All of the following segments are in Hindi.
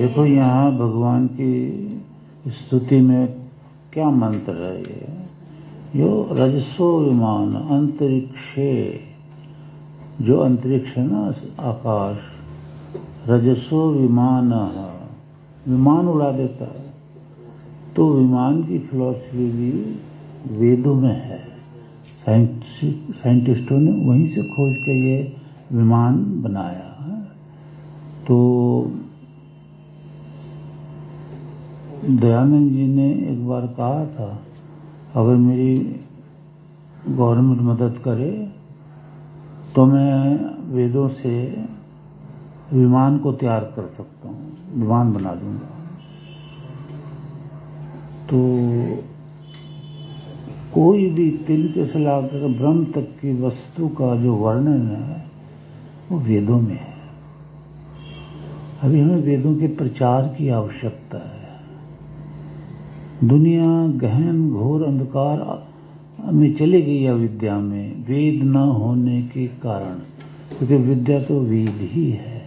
देखो यहाँ भगवान की स्तुति में क्या मंत्र है ये, यो रजसो विमान अंतरिक्षे, जो अंतरिक्ष है ना आकाश, रजसो विमान, विमान उड़ा देता है। तो विमान की फिलॉसफी भी वेदों में है, साइंटिस्टों ने वहीं से खोज के ये विमान बनाया है। तो दयानंद जी ने एक बार कहा था, अगर मेरी गवर्नमेंट मदद करे तो मैं वेदों से विमान को तैयार कर सकता हूँ, विमान बना दूंगा। तो कोई भी तिल से लाकर ब्रह्म तक की वस्तु का जो वर्णन है वो वेदों में है। अभी हमें वेदों के प्रचार की आवश्यकता है। दुनिया गहन घोर अंधकार में चली गई अविद्या में, वेद न होने के कारण, क्योंकि विद्या तो वेद ही है,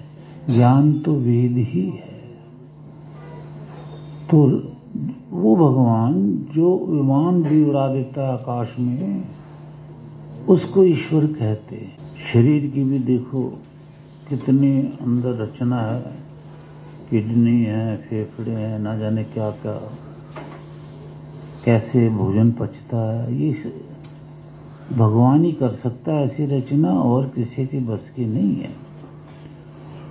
ज्ञान तो वेद ही है। तो वो भगवान जो विमान भी उड़ा देता है आकाश में, उसको ईश्वर कहते हैं। शरीर की भी देखो कितनी अंदर रचना है, किडनी है, फेफड़े हैं, ना जाने क्या क्या, कैसे भोजन पचता है, ये भगवान ही कर सकता है ऐसी रचना, और किसी की बस की नहीं है।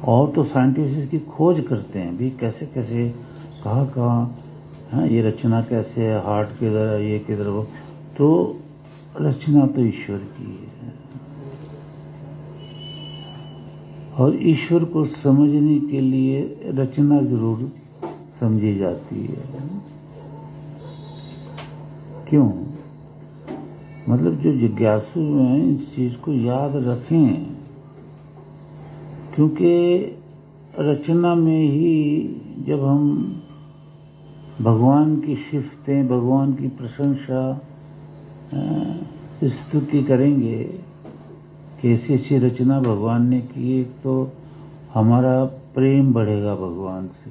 और तो साइंटिस्ट इसकी खोज करते हैं भी, कैसे कैसे कहाँ हाँ ये रचना कैसे है, हार्ट किधर है, ये किधर, वो तो रचना तो ईश्वर की है। और ईश्वर को समझने के लिए रचना जरूर समझी जाती है। क्यों? मतलब जो जिज्ञासु हैं इस चीज को याद रखें, क्योंकि रचना में ही जब हम भगवान की सिफतें, भगवान की प्रशंसा, स्तुति करेंगे कि ऐसी ऐसी रचना भगवान ने की, एक तो हमारा प्रेम बढ़ेगा भगवान से,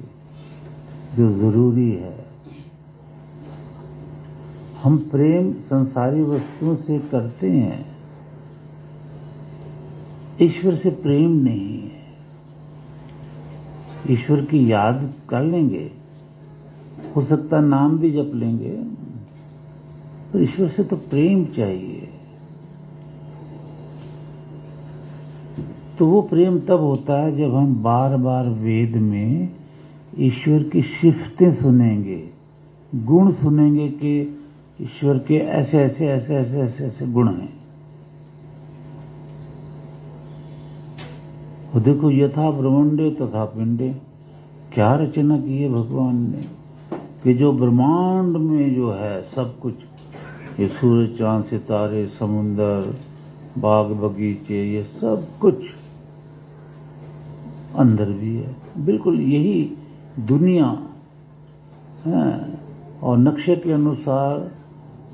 जो जरूरी है। हम प्रेम संसारी वस्तुओं से करते हैं, ईश्वर से प्रेम नहीं है। ईश्वर की याद कर लेंगे, हो सकता नाम भी जप लेंगे, तो ईश्वर से तो प्रेम चाहिए। तो वो प्रेम तब होता है जब हम बार बार वेद में ईश्वर की सिफतें सुनेंगे, गुण सुनेंगे कि ईश्वर के ऐसे ऐसे ऐसे ऐसे ऐसे ऐसे गुण हैं। वो देखो, यथा ब्रह्मांडे तथा पिंडे, क्या रचना की है भगवान ने, कि जो ब्रह्मांड में जो है सब कुछ, ये सूरज चांद सितारे समुंदर बाग बगीचे, ये सब कुछ अंदर भी है। बिल्कुल यही दुनिया है। और नक्शे के अनुसार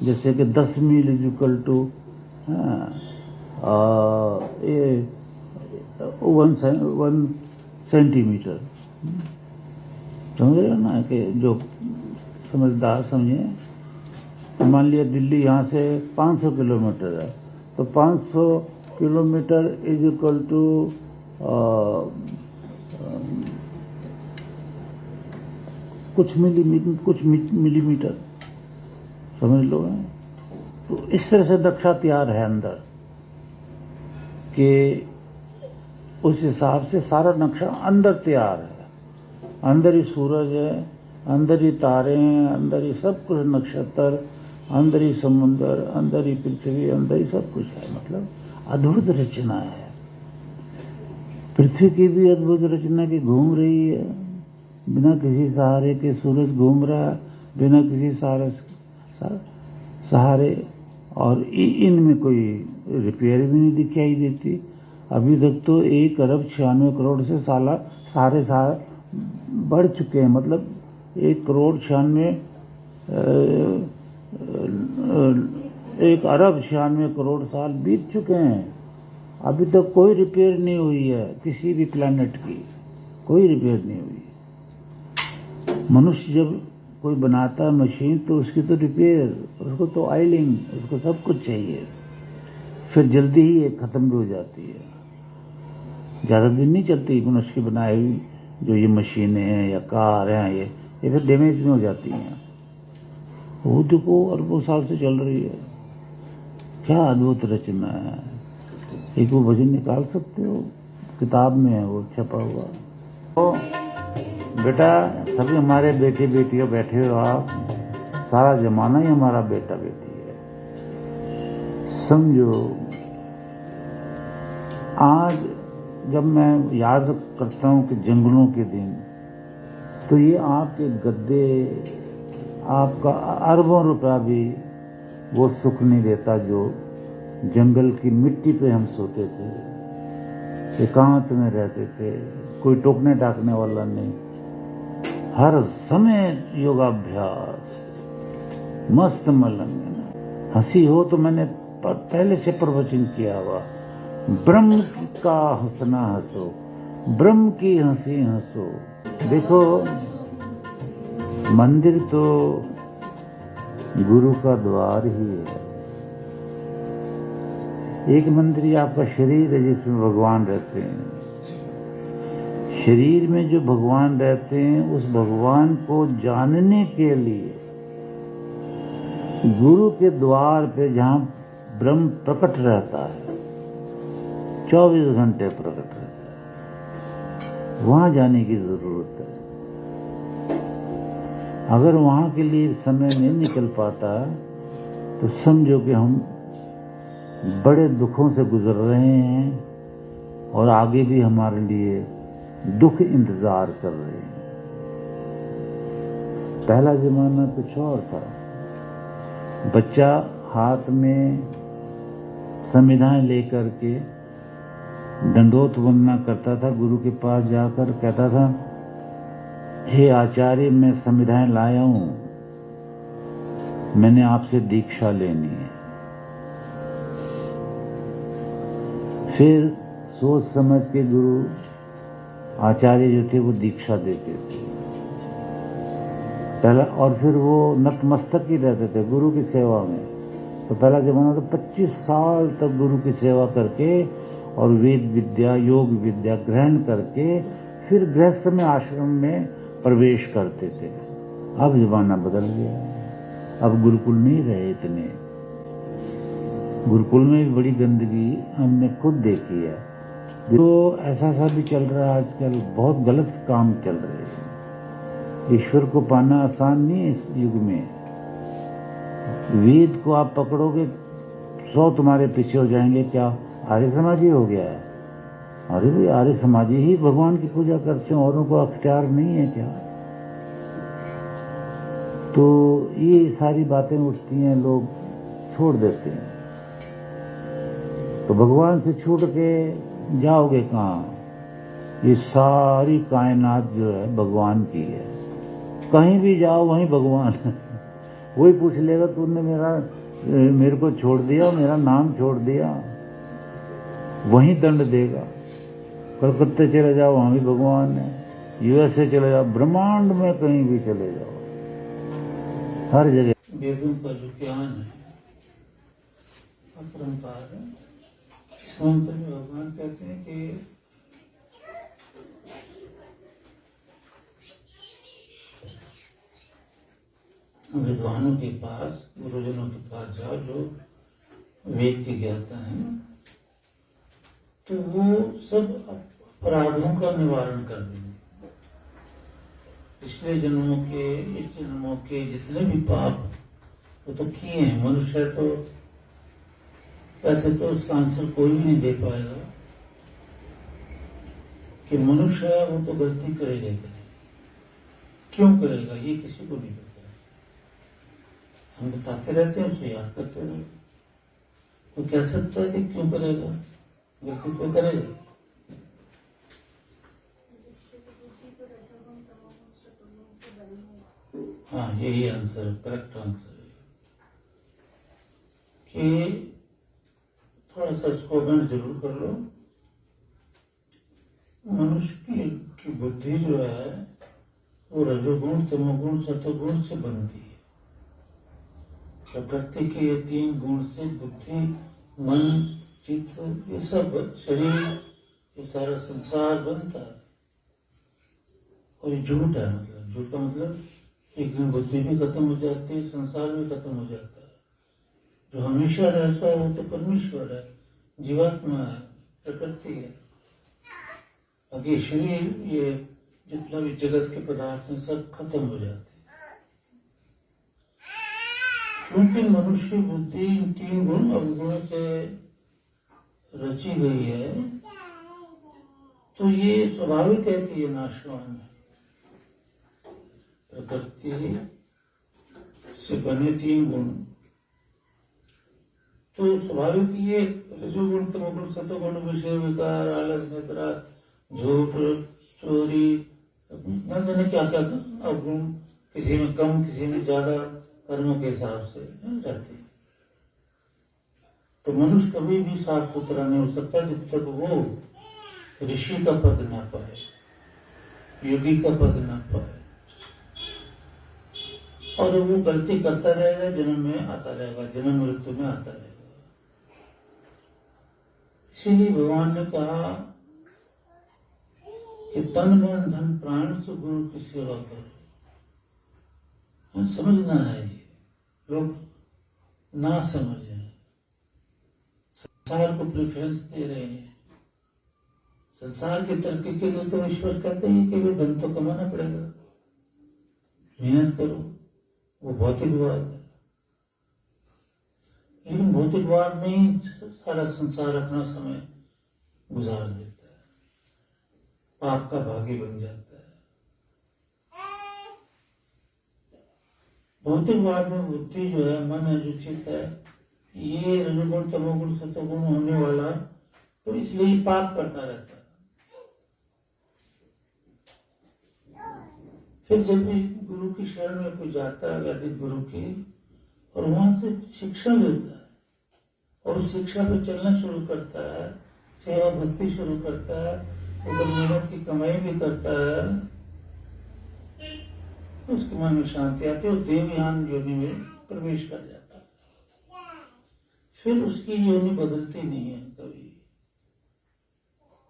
जैसे कि 10 मील इक्वल टू 1 सेंटीमीटर, समझ रहे हो ना, कि जो समझदार समझे। मान लिया दिल्ली यहाँ से 500 किलोमीटर है, तो 500 किलोमीटर इज इक्वल टू कुछ मिलीमीटर, समझ लो। तो इस तरह से नक्शा तैयार है अंदर, कि उस हिसाब से सारा नक्शा अंदर तैयार है। अंदर ही सूरज है, अंदर ही तारे हैं, अंदर ही सब कुछ, नक्षत्र, अंदर ही समुद्र, अंदर ही पृथ्वी, अंदर ही सब कुछ है। मतलब अद्भुत रचना है। पृथ्वी की भी अद्भुत रचना की घूम रही है, बिना किसी सहारे के सूरज घूम रहा है, बिना किसी सहारे, और इनमें कोई रिपेयर भी नहीं दिखाई देती। अभी तक तो 1 अरब 96 करोड़ से सारे बढ़ चुके हैं। मतलब 1 करोड़ 1 अरब 96 करोड़ साल बीत चुके हैं, अभी तक कोई रिपेयर नहीं हुई है किसी भी प्लैनेट की, कोई रिपेयर नहीं हुई। मनुष्य जब कोई बनाता है मशीन तो उसकी तो रिपेयर, उसको तो ऑयलिंग, उसको सब कुछ चाहिए, फिर जल्दी ही ये खत्म भी हो जाती है, ज्यादा दिन नहीं चलती मनुष्य की बनाई हुई जो ये मशीनें हैं या कार हैं, ये फिर डैमेज में हो जाती हैं। वो देखो अरबों साल से चल रही है, क्या अद्भुत रचना है। एक वो भजन निकाल सकते हो, किताब में है वो छपा हुआ। तो बेटा सभी हमारे बेटे बेटियों बैठे हो आप, सारा जमाना ही हमारा बेटा बेटी है। समझो आज जब मैं याद करता हूं कि जंगलों के दिन, तो ये आपके गद्दे आपका अरबों रुपया भी वो सुख नहीं देता जो जंगल की मिट्टी पे हम सोते थे, एकांत में रहते थे, कोई टोकने टाकने वाला नहीं, हर समय योगाभ्यास, मस्त मलंग। हंसी हो तो मैंने पहले से प्रवचन किया हुआ, ब्रह्म का हंसना हंसो, ब्रह्म की हंसी हंसो। देखो मंदिर तो गुरु का द्वार ही है। एक मंदिर ही आपका शरीर है जिसमें भगवान रहते हैं। शरीर में जो भगवान रहते हैं उस भगवान को जानने के लिए गुरु के द्वार पे जहां ब्रह्म प्रकट रहता है, 24 घंटे प्रकट रहता है, वहां जाने की जरूरत है। अगर वहां के लिए समय नहीं निकल पाता तो समझो कि हम बड़े दुखों से गुजर रहे हैं और आगे भी हमारे लिए दुख इंतजार कर रहे हैं। पहला जमाना कुछ और था, बच्चा हाथ में संविधान लेकर के दंडोत वंदना करता था, गुरु के पास जाकर कहता था, हे आचार्य मैं संविधान लाया हूं, मैंने आपसे दीक्षा लेनी है। फिर सोच समझ के गुरु आचार्य जो थे वो दीक्षा देते थे पहला, और फिर वो नतमस्तक ही रहते थे गुरु की सेवा में। तो पहला जमाना तो 25 साल तक गुरु की सेवा करके और वेद विद्या योग विद्या ग्रहण करके फिर गृहस्थ में आश्रम में प्रवेश करते थे। अब जमाना बदल गया, अब गुरुकुल नहीं रहे इतने। गुरुकुल में भी बड़ी गंदगी हमने खुद देखी है। तो ऐसा सा भी चल रहा है आजकल, बहुत गलत काम चल रहे हैं। ईश्वर को पाना आसान नहीं है इस युग में। वेद को आप पकड़ोगे 100 तुम्हारे पीछे हो जाएंगे, क्या आर्य समाजी हो गया है? अरे भाई आर्य समाजी ही भगवान की पूजा करते हैं, औरों को अख्तियार नहीं है क्या? तो ये सारी बातें उठती हैं, लोग छोड़ देते हैं। तो भगवान से छूट के जाओगे कहाँ? ये सारी कायनात जो है भगवान की है, कहीं भी जाओ वहीं भगवान है। वही पूछ लेगा तूने मेरे को छोड़ दिया, मेरा नाम छोड़ दिया, वहीं दंड देगा। कलकत्ते चले जाओ वहां भी भगवान है, यूएसए चले जाओ, ब्रह्मांड में कहीं भी चले जाओ, हर जगह वेदों का जो ज्ञान है, अपरंपार है। इस मंत्र में भगवान कहते हैं कि विद्वानों के पास, गुरुजनों के पास जाओ जो वेद के ज्ञाता हैं, तो वो सब अपराधों का निवारण कर देंगे। पिछले जन्मों के, इस जन्मों के जितने भी पाप वो तो किए हैं। मनुष्य तो वैसे तो उसका आंसर कोई भी नहीं दे पाएगा कि मनुष्य है वो तो गलती करेगा, क्यों करेगा ये किसी को नहीं पता। हम बताते रहते हैं, उसे याद करते रहो। तो कह सकता है कि क्यों करेगा, गलती तो करेगा। हाँ यही आंसर, करेक्ट आंसर है कि थोड़ा सा इसको अमेंड जरूर कर लो। मनुष्य की बुद्धि जो है वो रजोगुण तमोगुण सतोगुण से बनती है। प्रकृति के ये 3 गुण से बुद्धि, मन, चित्त, ये सब शरीर, ये सारा संसार बनता है। और ये झूठ है, मतलब झूठ का मतलब एक दिन बुद्धि भी खत्म हो जाती है, संसार भी खत्म हो जाता है। जो हमेशा रहता है वो तो परमेश्वर है, जीवात्मा है, प्रकृति है। बाकी शरीर, ये जितना भी जगत के पदार्थ हैं सब खत्म हो जाते हैं। क्योंकि मनुष्य की बुद्धि इन 3 गुण अवगुणों से रची गई है, तो ये स्वाभाविक है कि ये नाशवान है। प्रकृति से बने 3 गुण, तो स्वाभाविक ये रजोगुण तमोगुण सतोगुण विषय विकार, आलस, निद्रा, झूठ, चोरी, न जाने क्या क्या अवगुण, किसी में कम किसी में ज्यादा कर्मों के हिसाब से रहते हैं। तो मनुष्य कभी भी साफ सुथरा नहीं हो सकता जब तक वो ऋषि का पद ना पाए, योगी का पद ना पाए। और वो गलती करता रहेगा, जन्म में आता रहेगा, जन्म मृत्यु में आता रहेगा। इसीलिए भगवान ने कहा कि तन मन धन प्राण से गुरु की सेवा करो। समझना है, ये लोग ना समझे, संसार को प्रेफरेंस दे रहे हैं। संसार के तरक्की के लिए तो ईश्वर कहते हैं कि वे धन तो कमाना पड़ेगा, मेहनत करो, वो भौतिकवाद है। लेकिन भौतिकवाद में ही सारा संसार अपना समय गुजार देता है, पाप का भागी बन जाता है। भौतिकवाद में बुद्धि जो है, मन है, जो चित्त है, ये रजोगुण तमोगुण सतोगुण होने वाला, तो इसलिए पाप करता रहता है। फिर जब भी गुरु की शरण में कोई जाता है, वैदिक गुरु की, और वहां से शिक्षा लेता है और शिक्षा पे चलना शुरू करता है, सेवा भक्ति शुरू करता है, उधर मेहनत की कमाई भी करता है, तो उसके मन में शांति आती है और देवयान योनि में प्रवेश कर जाता है। फिर उसकी योनि बदलती नहीं है कभी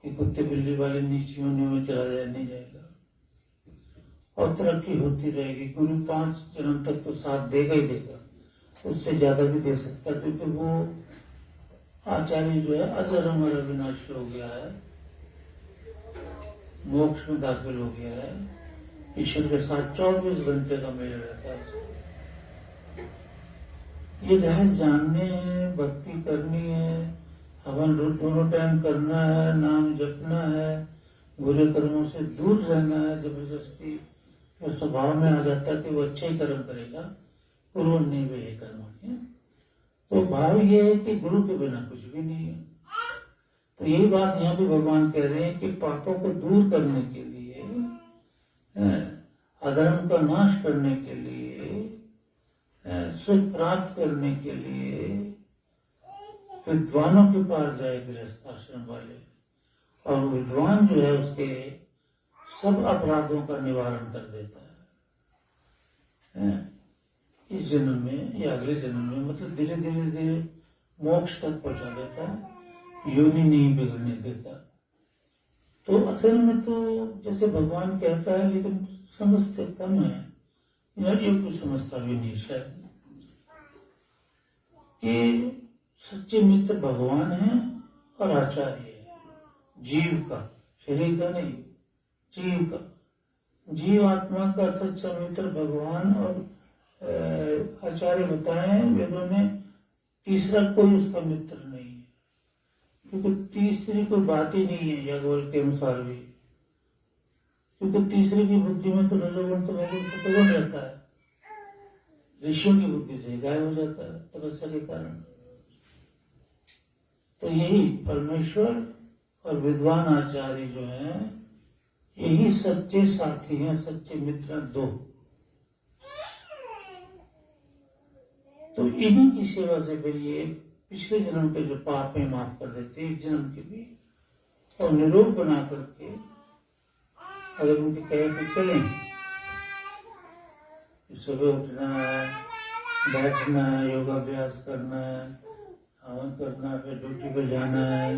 कि कुत्ते बिल्ली वाले नीच योनि में चला जाए, नहीं जाएगा, और तरक्की होती रहेगी। गुरु 5 जन्म तक तो साथ देगा ही देगा, उससे ज्यादा भी दे सकता है, क्योंकि वो आचार्य जो है अजर अमर अविनाशी हो गया है, मोक्ष में दाखिल हो गया है, ईश्वर के साथ 24 घंटे का मेल रहता है उसको। ये रहस्य जानने हैं, भक्ति करनी है, हवन दोनों टाइम करना है, नाम जपना है, बुरे कर्मों से दूर रहना है। जबरदस्ती तो स्वभाव में आ जाता है कि वो अच्छे ही कर्म करेगा, पूर्व नहीं वे कर्म है। तो भाव ये है कि गुरु के बिना कुछ भी नहीं है। तो यही बात यहाँ भी भगवान कह रहे हैं कि पापों को दूर करने के लिए, अधर्म का नाश करने के लिए, सुख प्राप्त करने के लिए विद्वानों के पास जाए गृहस्थ आश्रम वाले, और विद्वान जो है उसके सब अपराधों का निवारण कर देता है। इस जन्म में या अगले जन्म में, मतलब धीरे धीरे धीरे मोक्ष तक पहुंचा देता है, योनि नहीं बिगड़ने देता। तो असल में तो जैसे भगवान कहता है, लेकिन समझते कम है, यार ये कुछ समझता भी नहीं शायद, कि सच्चे मित्र भगवान है और आचार्य है, जीव का, शरीर का नहीं, जीव का। जीव आत्मा का सच्चा मित्र भगवान और आचार्य बताए वेदों ने। तीसरा कोई उसका मित्र नहीं है, क्योंकि तीसरी कोई बात ही नहीं है याज्ञवल्क्य के अनुसार भी, क्योंकि तीसरे की बुद्धि में तो रजोगुण तमोगुण सतोगुण रहता है, ऋषियों की बुद्धि से गायब हो जाता है तपस्या के कारण। तो यही परमेश्वर और विद्वान आचार्य जो हैं, यही सच्चे साथी हैं, सच्चे मित्र दो। तो इन्हीं की सेवा से फिर ये पिछले जन्म के जो पाप है माफ कर देते हैं, इस जन्म के भी, और निरोग बना करके अगर उनके कहे पे चलें कि सुबह उठना है, बैठना है, योगाभ्यास करना है, हवन करना है, फिर ड्यूटी पे जाना है,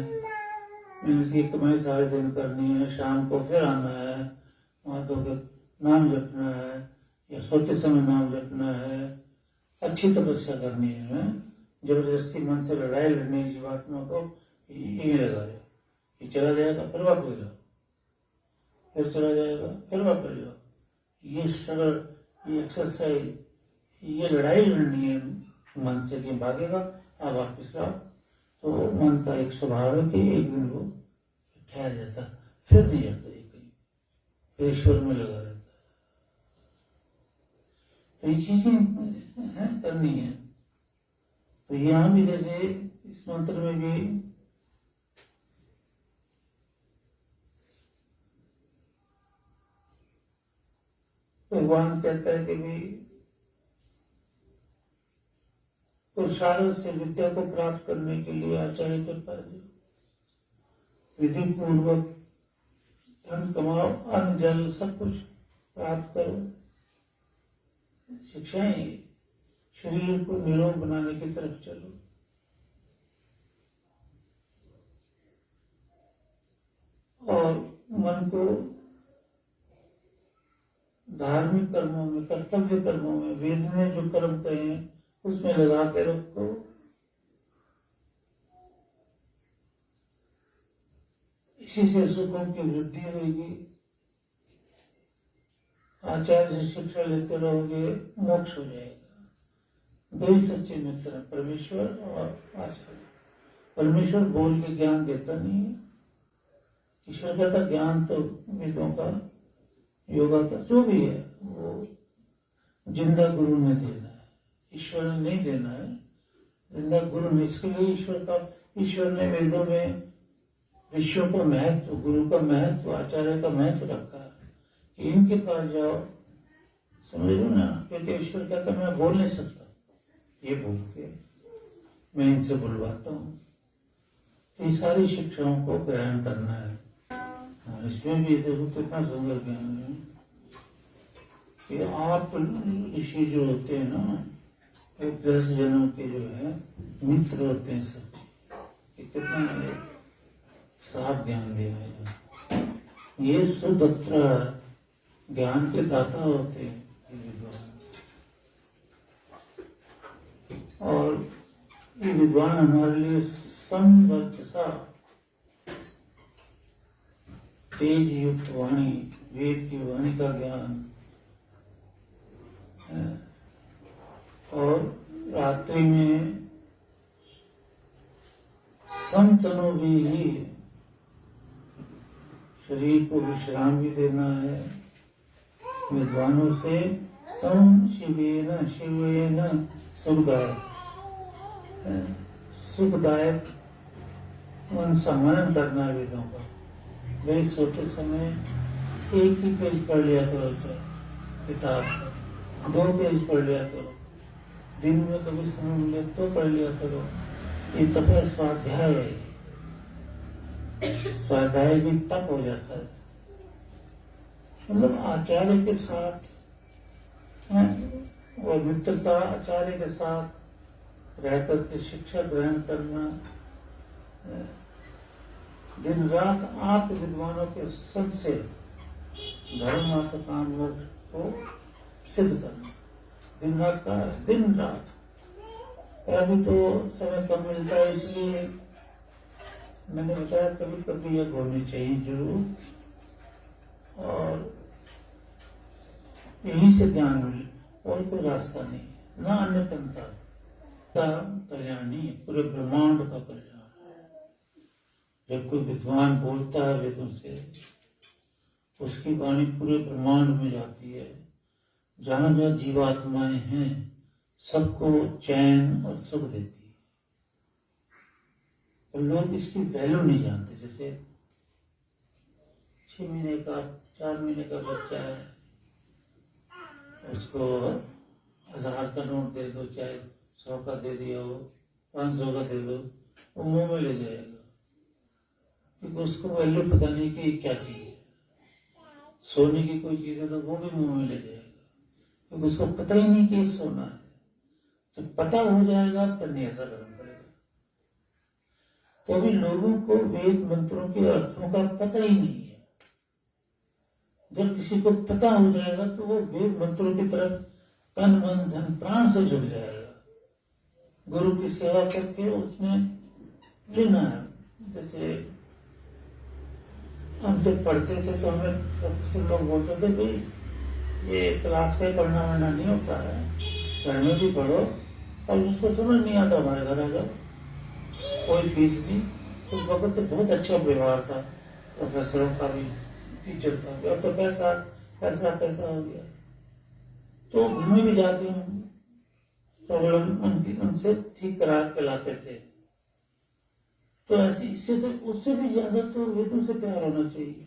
मेहनत की कमाई सारे दिन करनी है, शाम को फिर आना है, वहां तो नाम जपना है या सोते समय नाम जपना है, अच्छी तपस्या करनी है। जबरदस्ती मन से लड़ाई लड़ने की जीवात्मा को यही लगा है, ये चला जाएगा फिर वापस जाओ, फिर चला जाएगा फिर वापस जाओ, ये स्ट्रगल, ये एक्सरसाइज, ये लड़ाई लड़नी है मन से कि भागेगा आप वापस आओ। तो मन का एक स्वभाव है कि एक दिन वो ठहर जाता, फिर नहीं जाता ये कहीं, फिर ईश्वर में लगा रहता है। तो ये चीजें हैं करनी है। तो यहाँ भी जैसे इस मंत्र में भी भगवान कहता है कि भी पुरुषार्थ से विद्या को प्राप्त करने के लिए आचार्य के पास जाओ, विधि पूर्वक धन कमाओ, अन्न जल सब कुछ प्राप्त करो, शिक्षाएं, शरीर को निरोग बनाने की तरफ चलो। और मन को धार्मिक कर्मों में, कर्तव्य कर्मों में, वेद में जो कर्म कहे हैं उसमें लगा के रखो। इसी से सुखों की वृद्धि होगी। आचार्य से शिक्षा लेते रहोगे, मोक्ष हो जाएगा। दो ही सच्चे मित्र हैं, परमेश्वर और आचार्य। परमेश्वर बोल के ज्ञान देता नहीं है, ईश्वर कहता ज्ञान तो वेदों का, योगा का, जो भी है वो जिंदा गुरु ने देना है, ईश्वर ने नहीं देना है, जिंदा गुरु ने। इसके लिए ईश्वर ने वेदों में ऋषियों का महत्व, गुरु का महत्व, आचार्य का महत्व रखा है कि इनके पास जाओ, समझ लो ना। क्योंकि ईश्वर कहता मैं बोल नहीं सकता, ये बोलते, मैं इनसे बुलवाता हूँ। तो ये सारी शिक्षाओं को ग्रहण करना है। इसमें भी देखो कितना सुंदर ज्ञान है कि आप ऋषि जो होते हैं ना, 10 जन्म के जो है मित्र होते हैं सच्चे। कितना साफ ज्ञान दिया है। ये सुदत्र ज्ञान के दाता होते हैं विद्वान। और ये विद्वान हमारे लिए समवर्चसा, तेज युक्त वाणी, वेद की वाणी का ज्ञान है। और रात्रि में समतनु भी ही, शरीर को विश्राम भी देना है। विद्वानों से सम शिवेन शिवेन सुखदायक, सुखदायक मन सम्मान करना है वेदों का। वे सोते समय एक ही पेज पढ़ लिया करो, चाहे किताब का 2 पेज पढ़ लिया करो, दिन में कभी समय मिले तो पढ़ लिया करो। ये तप है, स्वाध्याय है। स्वाध्याय भी तप हो जाता है। मतलब आचार्य के साथ है, और मित्रता आचार्य के साथ रह करके शिक्षा ग्रहण करना, दिन रात आप विद्वानों के संग से धर्म अर्थ काम मोक्ष को सिद्ध करना। दिन रात का, दिन रात। अभी तो समय कम मिलता है, इसलिए मैंने बताया कभी कभी यह होनी चाहिए जरूर। और यहीं से ज्ञान मिले, और कोई रास्ता नहीं, ना अन्य पंथा। कल्याण नहीं, पूरे ब्रह्मांड का कल्याण। जब कोई विद्वान बोलता है वेदों से, उसकी वाणी पूरे ब्रह्मांड में जाती है। जहां जहां जीवात्माएं हैं सबको चैन और सुख देती है। और लोग इसकी वैल्यू नहीं जानते। जैसे 6 महीने का, 4 महीने का बच्चा है, उसको 1000 का नोट दे दो, चाहे 100 का दे दिया हो, 500 का दे दो, वो मुंह में ले जाएगा, क्योंकि उसको वैल्यू पता नहीं कि क्या चीज है। सोने की कोई चीज है तो वो भी मुंह में ले जाएगा। क्योंकि उसको पता ही नहीं कि ये सोना है। जब पता हो जाएगा तब नहीं ऐसा कर्म करेगा। तो अभी लोगों को वेद मंत्रों के अर्थों का पता ही नहीं है। जब किसी को पता हो जाएगा तो वो वेद मंत्रों की तरफ तन मन धन प्राण से जुड़ जाएगा। गुरु की सेवा करके उसमें लेना है। जैसे हम जब पढ़ते थे तो हमें प्रोफेसर लोग बोलते थे भाई ये क्लास से पढ़ना वढ़ना नहीं होता है, घर में भी पढ़ो और जिसको समझ नहीं आता हमारे घर आ जाओ, कोई फीस नहीं। उस वक्त तो बहुत अच्छा व्यवहार था प्रोफेसरों का भी, टीचर का भी। अब तो पैसा पैसा पैसा हो गया। तो घर में भी जाके हम प्रॉब्लम उनसे ठीक करा के लाते थे। तो ऐसे इससे तो उससे भी ज्यादा तो वेदों से प्यार होना चाहिए।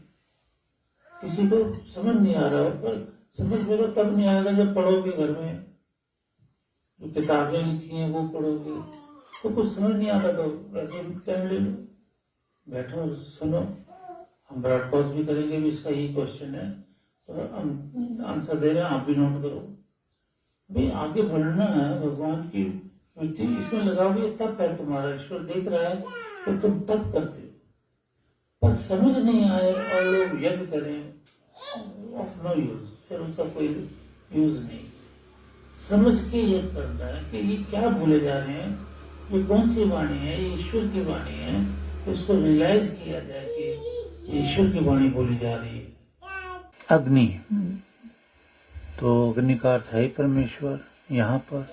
किसी को समझ नहीं आ रहा हो, पर समझ में तो तब नहीं आएगा जब पढ़ोगे घर में, जो किताबें लिखी हैं वो पढ़ोगे। तो कुछ समझ नहीं आता तो ऐसे टाइम ले लो, बैठो सुनो। हम ब्रॉडकास्ट भी करेंगे भी, इसका यही क्वेश्चन है तो हम आंसर दे रहे हैं, आप भी नोट करो। भाई आगे बढ़ना है, भगवान की वृत्ति इसमें लगाओगे तब है तुम्हारा। ईश्वर देख रहा है तो तुम तब करते हो। पर समझ नहीं आए और लोग यज्ञ करें, ऑफ नो यूज, फिर उसका कोई यूज नहीं। समझ के यज्ञ करना है कि ये क्या भूले जा रहे हैं, ये कौन सी वाणी है, ये ईश्वर की वाणी है। इसको रियलाइज किया जाए कि ईश्वर की वाणी बोली जा रही है। अग्नि, तो अग्नि का अर्थ है ही परमेश्वर यहाँ पर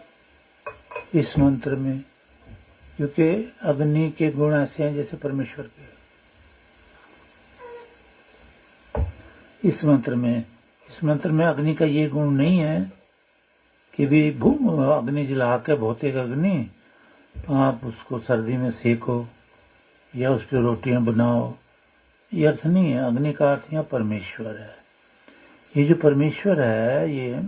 इस मंत्र में, क्योंकि अग्नि के गुण ऐसे हैं जैसे परमेश्वर के। इस मंत्र में अग्नि का ये गुण नहीं है कि भी अग्नि जला के, भौतिक अग्नि आप उसको सर्दी में सेको या उस पर रोटियां बनाओ, ये अर्थ नहीं है। अग्नि का अर्थ यहाँ परमेश्वर है। ये जो परमेश्वर है, ये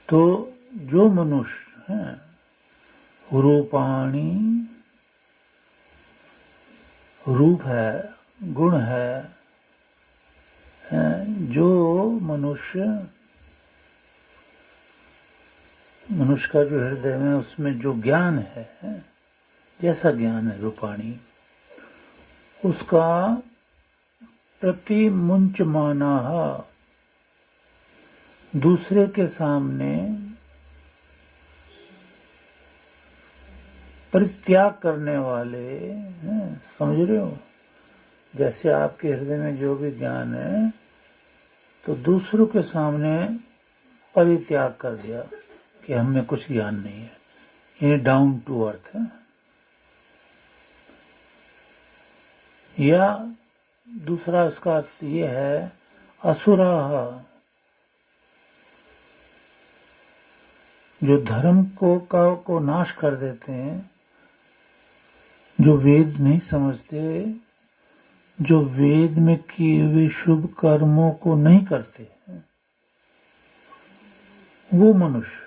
तो जो मनुष्य है, रूपाणी, रूप है, गुण है, जो मनुष्य का जो हृदय में उसमें जो ज्ञान है, जैसा ज्ञान है रूपाणी, उसका प्रति मुंच माना, दूसरे के सामने परित्याग करने वाले हैं। समझ रहे हो? जैसे आपके हृदय में जो भी ज्ञान है तो दूसरों के सामने परित्याग कर दिया कि हमें कुछ ज्ञान नहीं है, ये डाउन टू अर्थ है। या दूसरा इसका अर्थ ये है असुरा, जो धर्म को नाश कर देते हैं, जो वेद नहीं समझते, जो वेद में किए हुए शुभ कर्मों को नहीं करते, वो मनुष्य।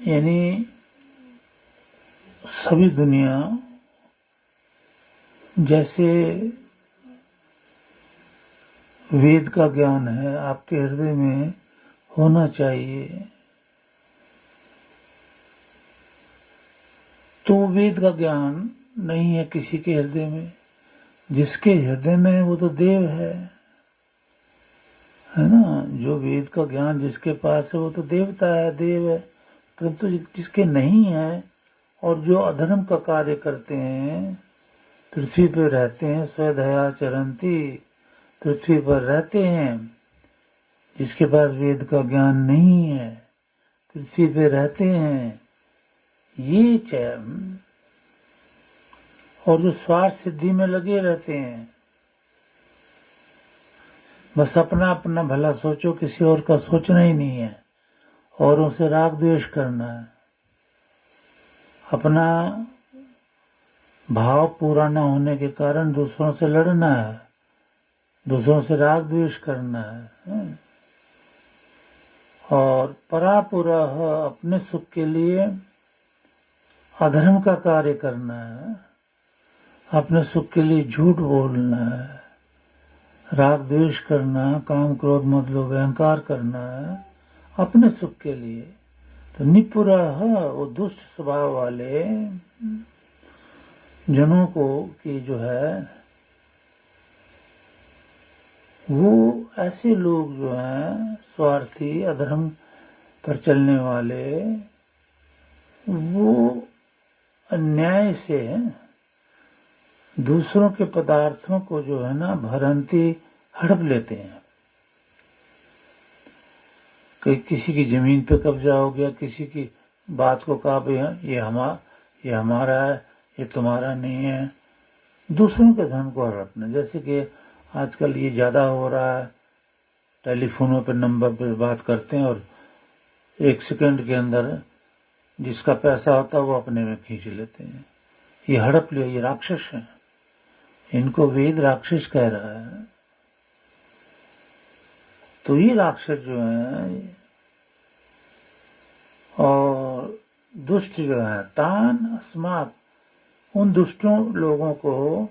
यानी सभी दुनिया जैसे वेद का ज्ञान है आपके हृदय में होना चाहिए, तो वेद का ज्ञान नहीं है किसी के हृदय में। जिसके हृदय में है वो तो देव है ना। जो वेद का ज्ञान जिसके पास है वो तो देवता है, देव है। परंतु जिसके नहीं है और जो अधर्म का कार्य करते हैं, पृथ्वी पर रहते हैं, स्वदया चरंती, पृथ्वी पर रहते हैं, जिसके पास वेद का ज्ञान नहीं है, पृथ्वी पर रहते हैं, ये चैन, और जो स्वार्थ सिद्धि में लगे रहते हैं, बस अपना अपना भला सोचो, किसी और का सोचना ही नहीं है, औरों से राग द्वेष करना है, अपना भाव पूरा न होने के कारण दूसरों से लड़ना है, दूसरों से राग द्वेष करना है, और परापुरा अपने सुख के लिए अधर्म का कार्य करना है। अपने सुख के लिए झूठ बोलना है, राग द्वेष करना, काम क्रोध मद लोभ अहंकार करना है अपने सुख के लिए, तो निपुरः वो दुष्ट स्वभाव वाले जनों को की जो है वो ऐसे लोग जो हैं स्वार्थी अधर्म पर चलने वाले, वो अन्याय से दूसरों के पदार्थों को जो है ना भरंती हड़प लेते हैं। किसी की जमीन पे कब्जा हो गया, किसी की बात को कहा भाई ये हमारा है, ये तुम्हारा नहीं है, दूसरों के धन को हड़पना। जैसे कि आजकल ये ज्यादा हो रहा है, टेलीफोनों पे नंबर पे बात करते हैं और 1 सेकंड के अंदर जिसका पैसा होता है वो अपने में खींच लेते हैं। ये हड़प लिया, ये राक्षस है, इनको वेद राक्षस कह रहा है। तो ये राक्षस जो है और दुष्ट जो है, तान अस्मात्, उन दुष्टों लोगों को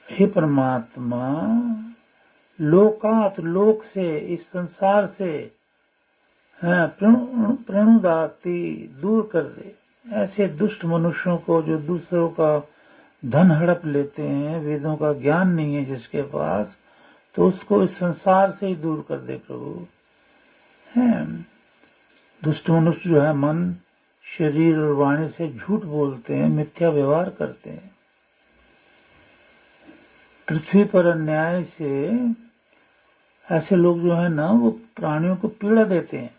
हे परमात्मा लोकात, लोक से, इस संसार से प्रणुदाती, दूर कर दे। ऐसे दुष्ट मनुष्यों को जो दूसरों का धन हड़प लेते हैं, वेदों का ज्ञान नहीं है जिसके पास, तो उसको इस संसार से ही दूर कर दे प्रभु। है दुष्ट मनुष्य जो है मन, शरीर और वाणी से झूठ बोलते हैं, मिथ्या व्यवहार करते हैं, पृथ्वी पर अन्याय से ऐसे लोग जो है ना वो प्राणियों को पीड़ा देते हैं,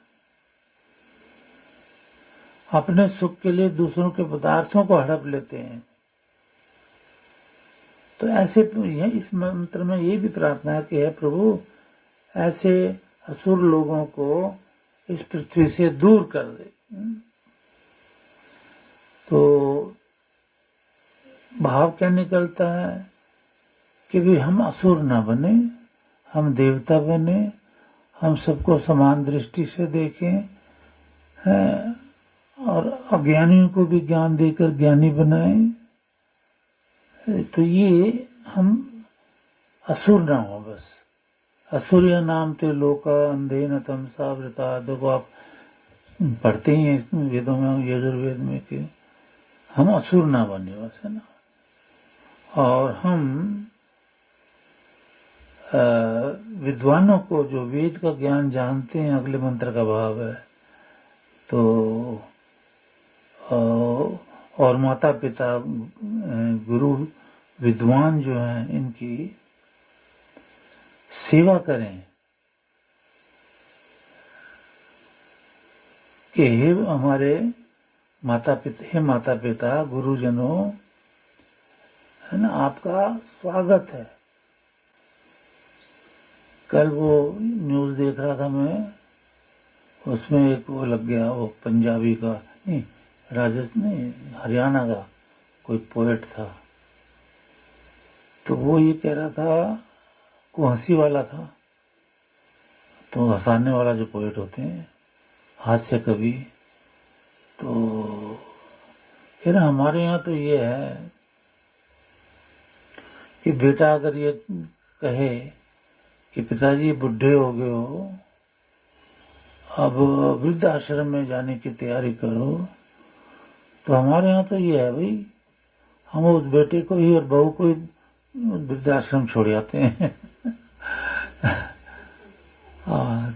अपने सुख के लिए दूसरों के पदार्थों को हड़प लेते हैं। तो ऐसे इस मंत्र में ये भी प्रार्थना है कि हे प्रभु ऐसे असुर लोगों को इस पृथ्वी से दूर कर दे। तो भाव क्या निकलता है कि भी हम असुर ना बने, हम देवता बने, हम सबको समान दृष्टि से देखें और अज्ञानियों को भी ज्ञान देकर ज्ञानी बनाएं। तो ये हम असुर ना हो बस। असुर्य नाम ते लोका अंधेन तमसा वृता। देखो आप पढ़ते ही हैं वेदों में, यजुर्वेद में कि हम असुर ना बने बस, है ना। और हम विद्वानों को जो वेद का ज्ञान जानते हैं, अगले मंत्र का भाव है, तो और माता पिता गुरु विद्वान जो हैं इनकी सेवा करें कि हे हमारे माता पिता गुरुजनों, है ना, आपका स्वागत है। कल वो न्यूज देख रहा था मैं, उसमें एक वो लग गया, वो पंजाबी का नहीं, राजस्थान नहीं, हरियाणा का कोई पोएट था, तो वो ये कह रहा था, को हंसी वाला था, तो हंसाने वाला जो पोएट होते हैं, हास्य कवि, तो फिर हमारे यहाँ तो ये है कि बेटा अगर ये कहे कि पिताजी बुढ़े हो गए हो, अब वृद्ध आश्रम में जाने की तैयारी करो, तो हमारे यहाँ तो ये है भाई, हम उस बेटे को ही और बहू को ही वृद्धाश्रम छोड़ जाते हैं।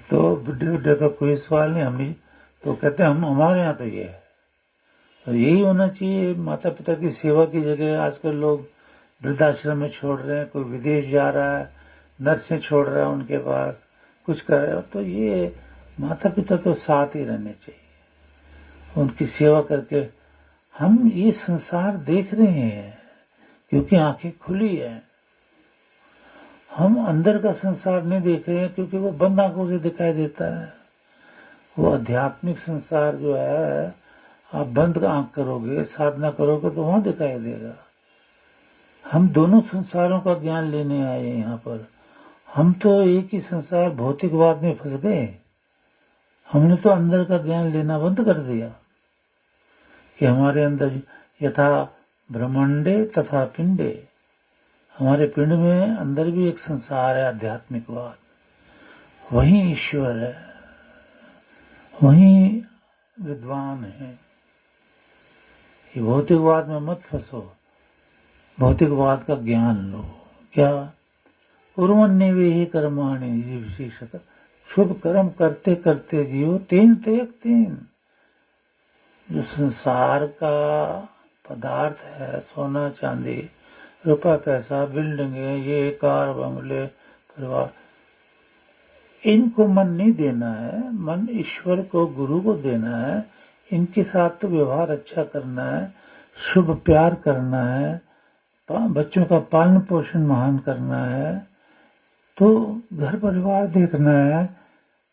तो बुढ़े का कोई सवाल नहीं, हम तो कहते हैं हम, हमारे यहाँ तो ये है। तो यही होना चाहिए, माता पिता की सेवा की जगह आजकल लोग वृद्धाश्रम में छोड़ रहे हैं, कोई विदेश जा रहा है, नर्सें छोड़ रहा है उनके पास, कुछ कर रहे हो, तो ये माता पिता तो साथ ही रहने चाहिए, उनकी सेवा करके। हम ये संसार देख रहे हैं क्योंकि आंखें खुली है, हम अंदर का संसार नहीं देख रहे हैं क्योंकि वो बंद आंखों से दिखाई देता है। वो आध्यात्मिक संसार जो है, आप बंद आंख करोगे, साधना करोगे तो वहां दिखाई देगा। हम दोनों संसारों का ज्ञान लेने आए हैं यहाँ पर। हम तो एक ही संसार भौतिकवाद में फंस गए, हमने तो अंदर का ज्ञान लेना बंद कर दिया कि हमारे अंदर यथा ब्रह्मांडे तथा पिंडे, हमारे पिंड में अंदर भी एक संसार है, आध्यात्मिकवाद, वही ईश्वर है, वही विद्वान है। ये भौतिकवाद में मत फंसो, भौतिकवाद का ज्ञान लो। क्या? कुर्वन्ने वे कर्माणि विशेषतः, शुभ कर्म करते करते जियो, तीन तेग तीन। जो संसार का पदार्थ है, सोना चांदी, रुपया पैसा, बिल्डिंगे, ये कार बंगले, परिवार, इनको मन नहीं देना है। मन ईश्वर को, गुरु को देना है। इनके साथ तो व्यवहार अच्छा करना है, शुभ प्यार करना है, बच्चों का पालन पोषण महान करना है, तो घर परिवार देखना है,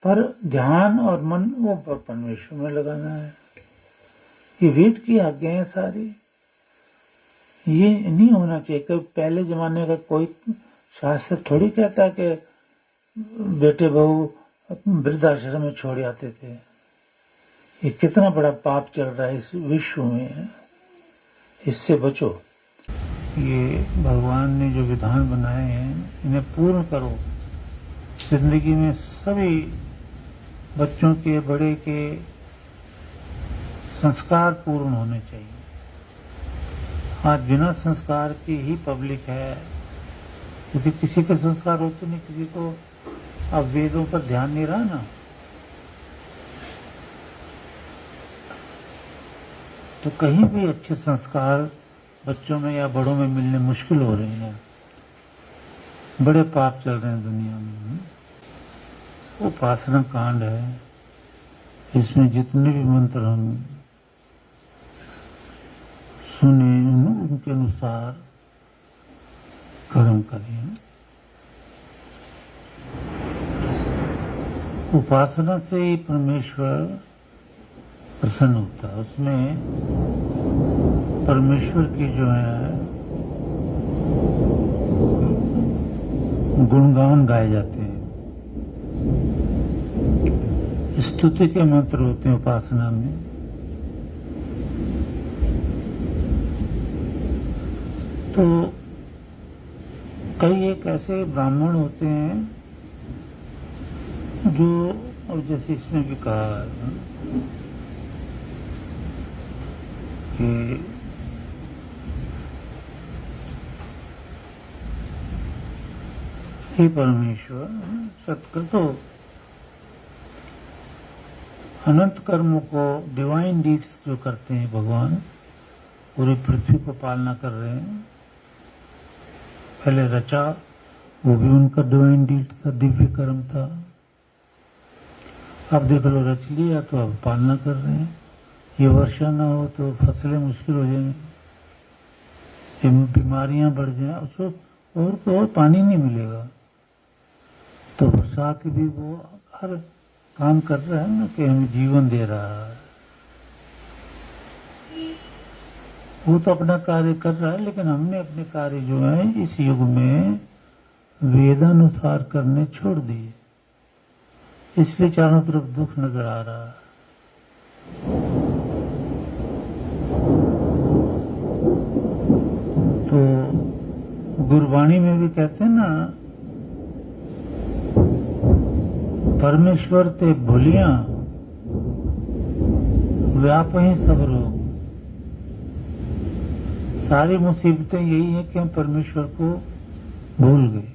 पर ध्यान और मन वो परमेश्वर में लगाना है। ये वेद की आज्ञाएं सारी। ये नहीं होना चाहिए। कि पहले जमाने का कोई शास्त्र थोड़ी कहता कि बेटे बहू वृद्धाश्रम में छोड़ आते थे। ये कितना बड़ा पाप चल रहा है इस विश्व में, इससे बचो। ये भगवान ने जो विधान बनाए हैं, इन्हें पूर्ण करो। जिंदगी में सभी बच्चों के, बड़े के संस्कार पूर्ण होने चाहिए। आज बिना संस्कार की ही पब्लिक है, क्योंकि किसी के संस्कार होते नहीं, किसी को अब वेदों पर ध्यान नहीं रहा ना, तो कहीं भी अच्छे संस्कार बच्चों में या बड़ों में मिलने मुश्किल हो रहे हैं। बड़े पाप चल रहे हैं दुनिया में। उपासना कांड है, इसमें जितने भी मंत्र हम सुने उनके अनुसार कर्म करें। उपासना से ही परमेश्वर प्रसन्न होता है। उसमें परमेश्वर की जो है गुणगान गाए जाते हैं, स्तुति के मंत्र होते हैं उपासना में। तो कई एक ऐसे ब्राह्मण होते हैं जो, और जैसे इसमें भी कहा है कि हे परमेश्वर सत्कृतो, अनंत कर्मों को, डिवाइन डीड्स जो करते हैं भगवान, पूरी पृथ्वी को पालना कर रहे हैं। पहले रचा, वो भी उनका डिवाइन डीड था, दिव्य कर्म था। अब देख लो, रच लिया तो अब पालना कर रहे हैं। ये वर्षा ना हो तो फसलें मुश्किल हो जाएंगी, बीमारियां बढ़ जाए, और तो और पानी नहीं मिलेगा, तो वर्षा के भी वो हर काम कर रहा है ना, कि हमें जीवन दे रहा है। वो तो अपना कार्य कर रहा है, लेकिन हमने अपने कार्य जो है इस युग में वेदानुसार करने छोड़ दिए, इसलिए चारों तरफ दुख नजर आ रहा है। तो गुरबाणी में भी कहते हैं ना, परमेश्वर ते भूलिया व्याप ही सब रोग। सारी मुसीबतें यही है कि हम परमेश्वर को भूल गए।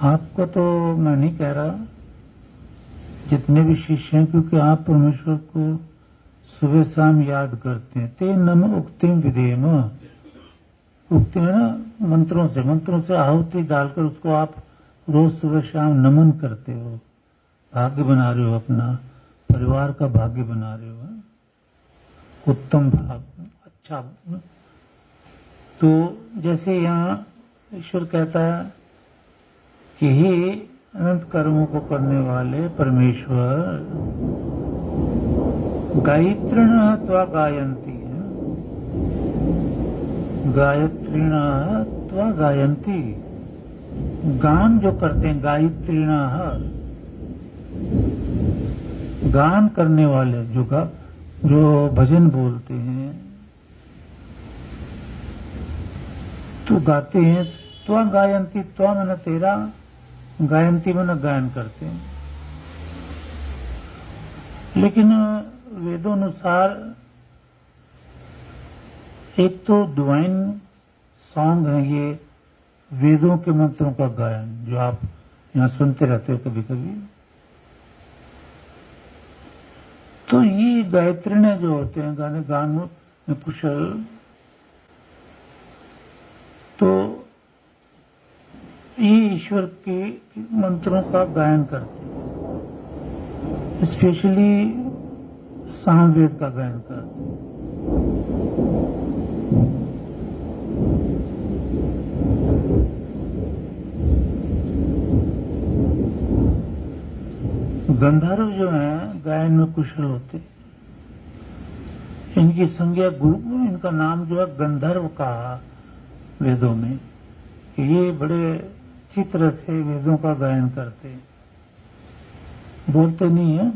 आपको तो मैं नहीं कह रहा, जितने भी शिष्य हैं, क्योंकि आप परमेश्वर को सुबह शाम याद करते हैं। ते नम उक्तिम विधेम, उक्ति में ना मंत्रों से आहुति डालकर उसको आप रोज सुबह शाम नमन करते हो। भाग्य बना रहे हो, अपना परिवार का भाग्य बना रहे हो, उत्तम भाग्य, अच्छा। तो जैसे यहाँ ईश्वर कहता है कि हे अनंत कर्मों को करने वाले परमेश्वर, गायत्रिण त्वा गायंती, गायत्रिण त्वा गायंती, गान जो करते हैं, गायत्रिण, गान करने वाले, जो भजन बोलते हैं, तो गाते हैं त्वा गायंती, त्वा मन तेरा, गायंती मन गायन करते हैं। लेकिन वेदों अनुसार एक तो डिवाइन सॉन्ग है ये, वेदों के मंत्रों का गायन जो आप यहां सुनते रहते हो कभी कभी। तो ये गायत्रियां जो होते हैं गाने गानों में कुशल, तो ये ईश्वर के मंत्रों का गायन करते हैं, स्पेशली सामवेद का गायन करते हैं। गंधर्व जो हैं गायन में कुशल होते, इनकी संज्ञा गुरु, इनका नाम जो है गंधर्व कहा वेदों में। ये बड़े अच्छी तरह से वेदों का गायन करते, बोलते नहीं है,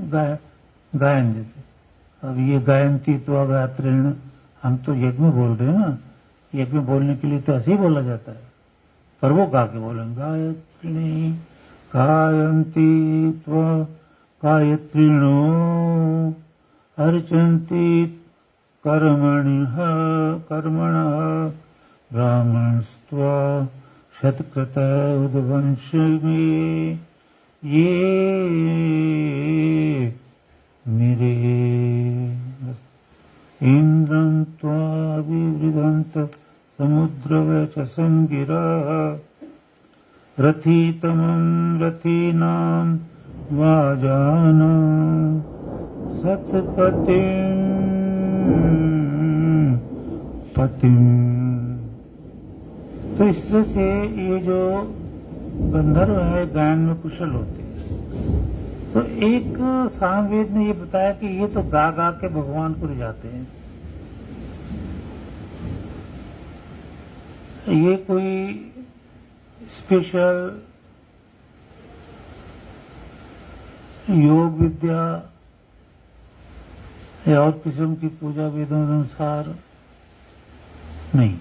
गायन जैसे। अब ये गायंती तो गायत्रीण, हम तो यज्ञ में बोल रहे हैं ना, यज्ञ में बोलने के लिए तो ऐसे ही बोला जाता है, पर वो गा के बोलेंगे गायत्री गायंती त्वा गायत्रीणो अर्चन्ति कर्मणिः कर्मणः ब्राह्मणस्त्वा शतकृत उद्वंशमे ये मेरे इंद्रं त्वा विवृधन्त समुद्रवचसं गिरः रथितमं रथीनां वाजानां सतपतिं पतिं। तो इस तरह से ये जो गंधर्व है गायन में कुशल होते हैं। तो एक सामवेद ने ये बताया कि ये तो गा गा के भगवान को रिझाते हैं, ये कोई स्पेशल योग विद्या या और किस्म की पूजा वेदों अनुसार नहीं।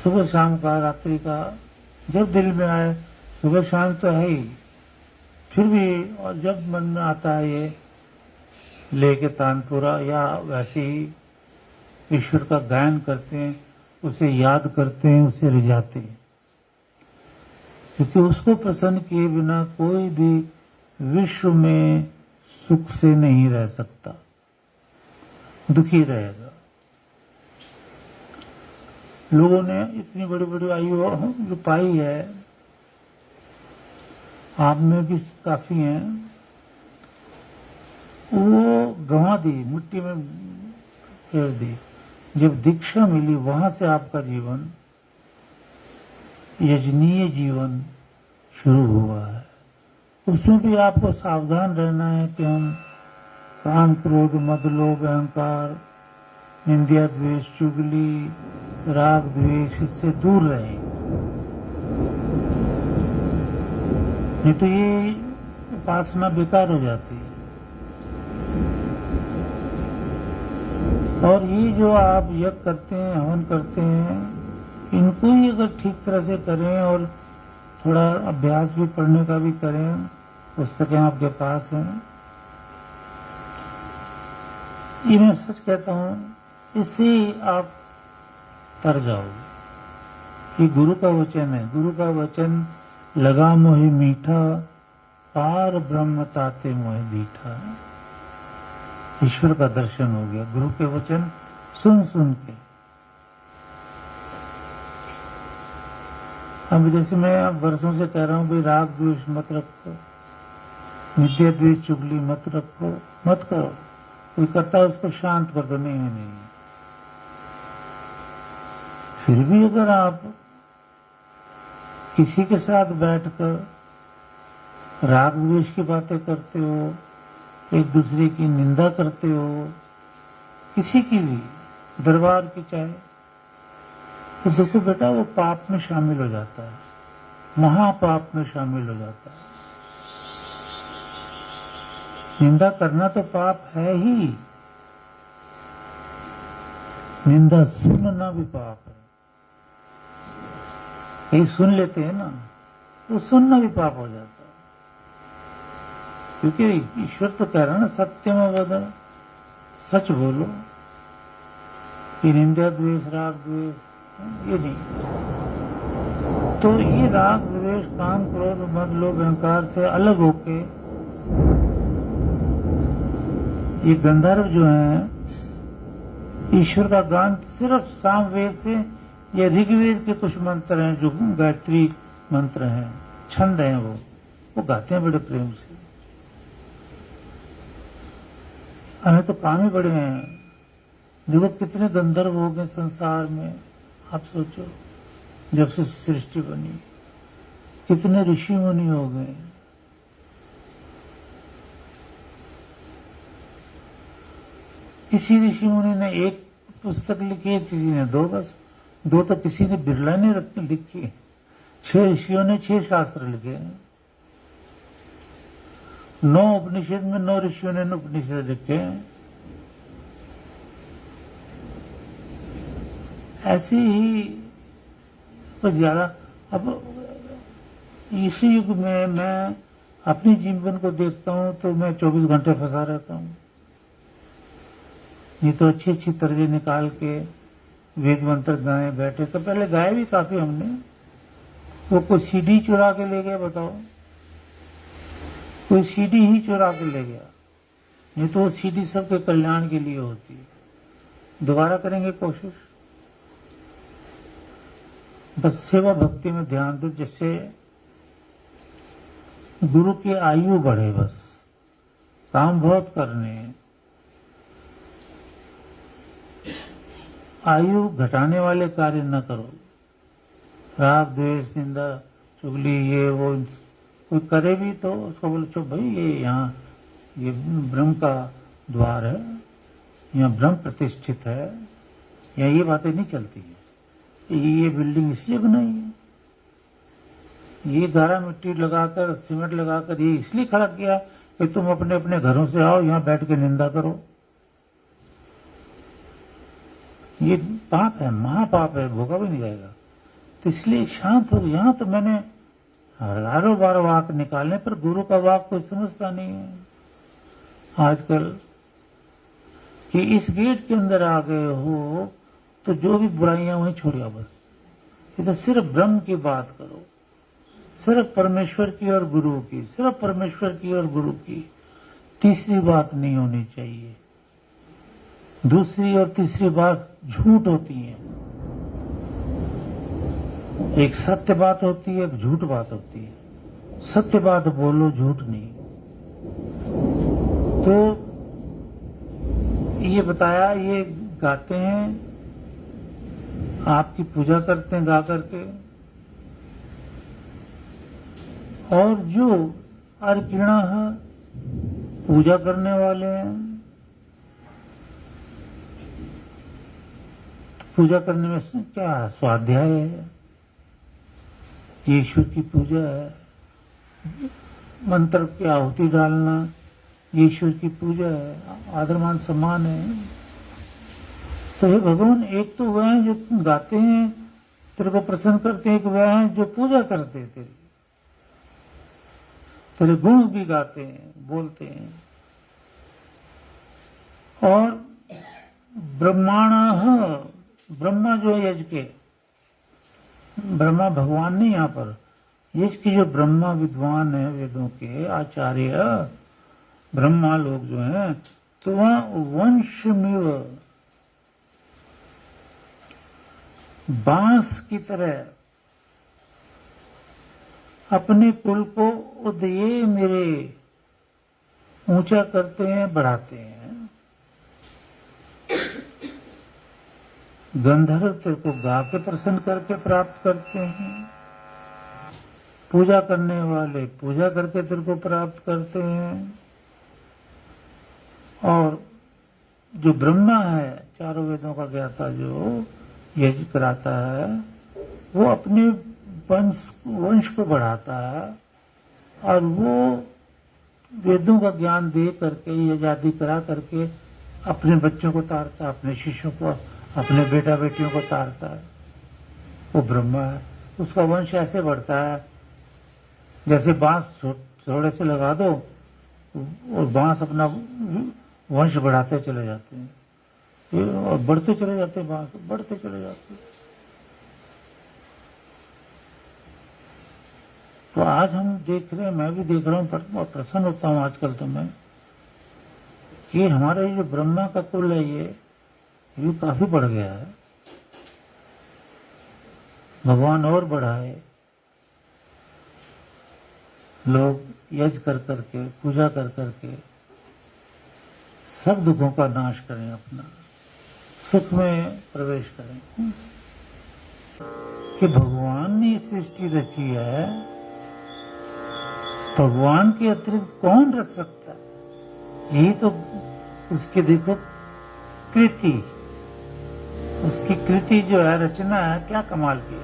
सुबह शाम का, रात्रि का, जब दिल में आए, सुबह शाम तो है ही, फिर भी और जब मन में आता है ये लेके तानपुरा या वैसे ही ईश्वर का गायन करते हैं, उसे याद करते हैं, उसे रिझाते हैं, क्योंकि उसको प्रसन्न किए बिना कोई भी विश्व में सुख से नहीं रह सकता, दुखी रहेगा। लोगों ने इतनी बड़ी बड़ी आयु जो पाई है, आप में भी काफी हैं, वो गंवा दी, मिट्टी में फेर दी। जब दीक्षा मिली वहां से आपका जीवन, यजनीय जीवन शुरू हुआ है। उसमें भी आपको सावधान रहना है कि हम काम, क्रोध, मद, लोभ, अहंकार, निंदा, द्वेष, चुगली, राग, द्वेष, इससे दूर रहें। नहीं तो ये उपासना बेकार हो जाती है। और ये जो आप यज्ञ करते हैं, हवन करते हैं, इनको ही अगर ठीक तरह से करें और थोड़ा अभ्यास भी पढ़ने का भी करें, पुस्तकें आपके पास हैं, ये मैं सच कहता हूं, इससे आप तर जाओगे। ये गुरु का वचन है, गुरु का वचन लगा मोहि मीठा, पार ब्रह्म ताते मोहि दीठा। ईश्वर का दर्शन हो गया गुरु के वचन सुन सुन के। अब जैसे मैं वर्षों से कह रहा हूं भाई राग द्वेष मत रखो, नित्य द्वेष चुगली मत रखो, मत करो। कोई करता है उसको शांत कर दो, नहीं नहीं। फिर भी अगर आप किसी के साथ बैठकर राग द्वेष की बातें करते हो, एक दूसरे की निंदा करते हो, किसी की भी, दरबार की चाहे, तो देखो बेटा वो पाप में शामिल हो जाता है, महापाप में शामिल हो जाता है। निंदा करना तो पाप है ही, निंदा सुनना भी पाप है। कहीं सुन लेते हैं ना, तो सुनना भी पाप हो जाता है। क्योंकि ईश्वर तो कह रहा है ना, सत्यम वद, सच बोलो। ये निंदा द्वेष राग द्वेष ये नहीं। तो ये राग द्वेष काम क्रोध मद लोभ अहंकार से अलग होके ये गंधर्व जो है ईश्वर का गान सिर्फ सामवेद से या ऋग्वेद के कुछ मंत्र हैं जो गायत्री मंत्र हैं, छंद हैं, वो गाते हैं बड़े प्रेम से। हमें तो काम ही बड़े हैं। देखो कितने गंधर्व हो गए संसार में, आप सोचो जब से सृष्टि बनी कितने ऋषि मुनि हो गए। किसी ऋषि मुनि ने एक पुस्तक लिखी है, किसी ने दो, बस दो तो किसी ने बिरला ने लिखी। 6 ऋषियों ने 6 शास्त्र लिखे। 9 उपनिषद में 9 ऋषियों ने उपनिषद लिखे। ऐसे ही कुछ ज्यादा। अब इसी युग में मैं अपनी जीवन को देखता हूं तो मैं 24 घंटे फंसा रहता हूं। ये तो अच्छी अच्छी तर्जें निकाल के वेद मंत्र गाए बैठे, तो पहले गाए भी काफी हमने। वो कोई सीडी चुरा के ले गया, बताओ, कोई सीडी ही चुरा के ले गया। नहीं तो वो सीडी सबके कल्याण के लिए होती है। दोबारा करेंगे कोशिश, बस सेवा भक्ति में ध्यान दो, जिससे गुरु की आयु बढ़े। बस काम बहुत करने हैं, आयु घटाने वाले कार्य न करो। राग द्वेष निंदा चुगली ये वो कोई करे भी तो उसको बोलो चुप भाई, ये यहाँ ये ब्रह्म का द्वार है, यहाँ ब्रह्म प्रतिष्ठित है, यहाँ ये बातें नहीं चलती है। ये बिल्डिंग इसलिए बनाई है, ये गारा मिट्टी लगाकर सीमेंट लगाकर ये इसलिए खड़ा किया कि तुम अपने अपने घरों से आओ, यहाँ बैठ के निंदा करो। ये पाप है, महापाप है, भोगा भी नहीं जाएगा। तो इसलिए शांत हो। यहाँ तो मैंने हजारों बार वाक निकालने पर गुरु का वाक कोई समझता नहीं है आजकल। कि इस गेट के अंदर आ गए हो तो जो भी बुराइयां वहीं छोड़िया, बस इधर सिर्फ ब्रह्म की बात करो, सिर्फ परमेश्वर की और गुरु की, सिर्फ परमेश्वर की और गुरु की। तीसरी बात नहीं होनी चाहिए। दूसरी और तीसरी बात झूठ होती है। एक सत्य बात होती है, एक झूठ बात होती है। सत्य बात बोलो, झूठ नहीं। तो ये बताया, ये गाते हैं, आपकी पूजा करते हैं गा करके। और जो अर्पिणा पूजा करने वाले हैं, पूजा करने में क्या स्वाध्याय है, ईश्वर की पूजा है। मंत्र की आहुति डालना ईश्वर की पूजा है, आदर मान सम्मान है। तो हे भगवान, एक तो वह हैं जो गाते हैं तेरे को प्रसन्न करते हैं, एक वह हैं जो पूजा करते हैं, तेरे गुण भी गाते हैं, बोलते हैं। और ब्रह्माण, ब्रह्मा जो है यज्ञ के, ब्रह्मा भगवान नहीं, यहाँ पर यज्ञ के जो ब्रह्मा विद्वान है, वेदों के आचार्य ब्रह्मा लोग जो हैं, तो वह वंशमेव बांस की तरह अपने कुल को उदये मेरे ऊंचा करते हैं, बढ़ाते हैं। गंधर्व तेरे को गा के प्रसन्न करके प्राप्त करते हैं, पूजा करने वाले पूजा करके तेरे को प्राप्त करते हैं। और जो ब्रह्मा है, चारों वेदों का ज्ञाता, जो यज्ञ कराता है, वो अपने वंश को बढ़ाता है। और वो वेदों का ज्ञान दे करके, यज्ञ आदि करा करके अपने बच्चों को तारता, अपने शिष्यों को, अपने बेटा बेटियों को तारता है। वो ब्रह्मा है। उसका वंश ऐसे बढ़ता है जैसे बांस थोड़े से लगा दो और बांस अपना वंश बढ़ाते चले जाते हैं और बढ़ते चले जाते हैं, बांस बढ़ते चले जाते हैं। तो आज हम देख रहे हैं, मैं भी देख रहा हूं, बहुत प्रसन्न होता हूं आजकल तो मैं कि हमारा ये जो ब्रह्मा का कुल है ये काफी बढ़ गया है। भगवान और बढ़ाए, लोग यज्ञ कर करके, पूजा कर करके सब दुखों का नाश करें, अपना सुख में प्रवेश करें। कि भगवान ने सृष्टि रची है, भगवान के अतिरिक्त कौन रच सकता है? यही तो उसके देखो कृति, उसकी कृति जो है, रचना है, क्या कमाल की है।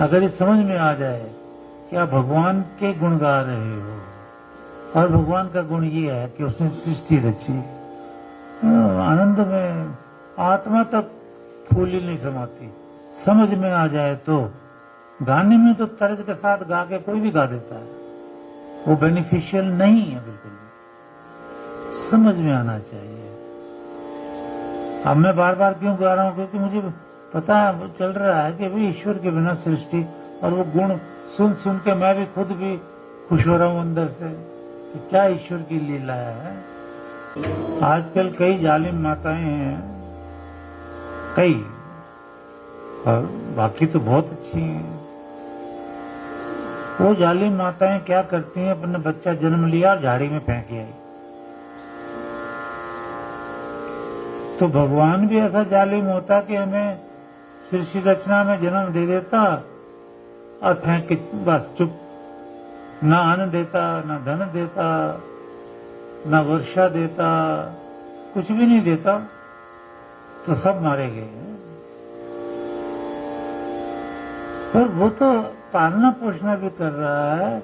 अगर ये समझ में आ जाए कि आप भगवान के गुण गा रहे हो और भगवान का गुण ये है कि उसने सृष्टि रची, आनंद में आत्मा तक फूल ही नहीं समाती। समझ में आ जाए तो गाने में तो तर्ज के साथ गा के कोई भी गा देता है, वो बेनिफिशियल नहीं है बिल्कुल। समझ में आना चाहिए। अब मैं बार बार क्यों गा रहा हूं? क्योंकि मुझे पता चल रहा है कि भाई ईश्वर के बिना सृष्टि, और वो गुण सुन सुन के मैं भी खुद भी खुश हो रहा हूं अंदर से कि क्या ईश्वर की लीला है। आजकल कई जालिम माताएं हैं, कई, और बाकी तो बहुत अच्छी हैं। वो जालिम माताएं क्या करती हैं, अपने बच्चा जन्म लिया और झाड़ी में फेंक आई। तो भगवान भी ऐसा जालिम होता कि हमें सृष्टि रचना में जन्म दे देता और फेंक के बस चुप, ना अन्न देता, ना धन देता, ना वर्षा देता, कुछ भी नहीं देता, तो सब मारे गए। पर वो तो पालना पोषणा भी कर रहा है,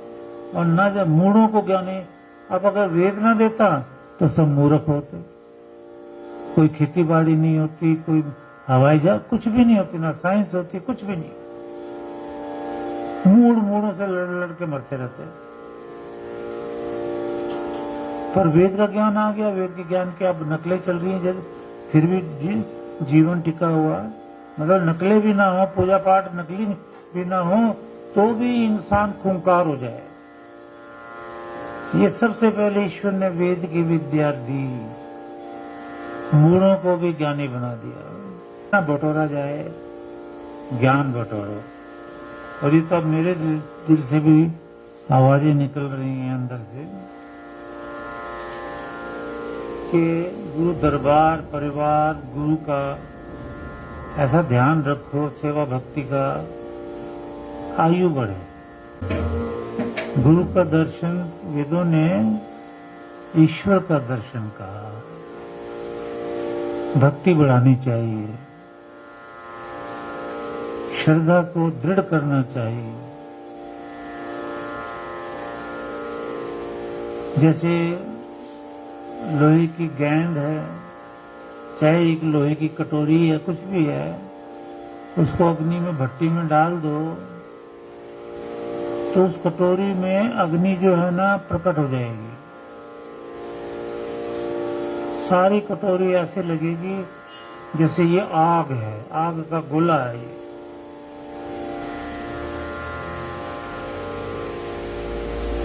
और ना जब मूढ़ों को ज्ञानी। अब अगर वेद ना देता तो सब मूर्ख होते, कोई खेती बाड़ी नहीं होती, कोई हवाई जहाज कुछ भी नहीं होती, ना साइंस होती, कुछ भी नहीं। मूढ़ों से लड़ के मरते रहते। पर वेद का ज्ञान आ गया, वेद के ज्ञान के अब नकलें चल रही हैं, जैसे फिर भी जीवन टिका हुआ। मतलब नकलें भी ना हो, पूजा पाठ नकली भी ना हो, तो भी इंसान खूंखार हो जाए। ये सबसे पहले ईश्वर ने वेद की विद्या दी, मूढ़ों को भी ज्ञानी बना दिया। ना बटोरा जाए, ज्ञान बटोरो। और ये तो अब मेरे दिल से भी आवाजें निकल रही हैं अंदर से कि गुरु दरबार, परिवार, गुरु का ऐसा ध्यान रखो, सेवा भक्ति का, आयु बढ़े। गुरु का दर्शन, वेदों ने ईश्वर का दर्शन कहा। भक्ति बढ़ानी चाहिए, श्रद्धा को दृढ़ करना चाहिए। जैसे लोहे की गेंद है, चाहे एक लोहे की कटोरी है, कुछ भी है, उसको अग्नि में, भट्टी में डाल दो तो उस कटोरी में अग्नि जो है ना प्रकट हो जाएगी। सारी कटोरी ऐसे लगेगी जैसे ये आग है, आग का गोला है ये।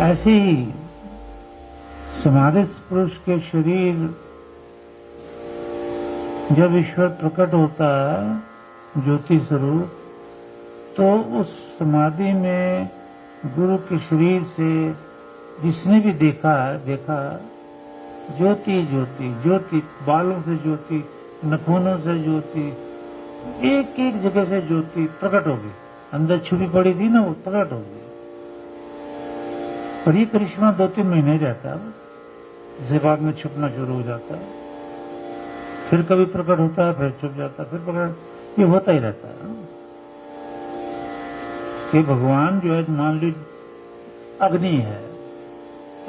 ऐसे ही समाधि पुरुष के शरीर जब ईश्वर प्रकट होता है ज्योति स्वरूप, तो उस समाधि में गुरु के शरीर से जिसने भी देखा ज्योति ज्योति ज्योति, बालों से ज्योति, नखूनों से ज्योति, एक एक जगह से ज्योति प्रकट होगी। अंदर छुपी पड़ी थी ना, वो प्रकट होगी। पर ये करिश्मा 2-3 महीने रहता है बस, इसके बाद में छुपना शुरू हो जाता है, फिर कभी प्रकट होता है, फिर छुप जाता है, फिर प्रकट, ये होता ही रहता है। कि भगवान जो है, मान लीजिए अग्नि है,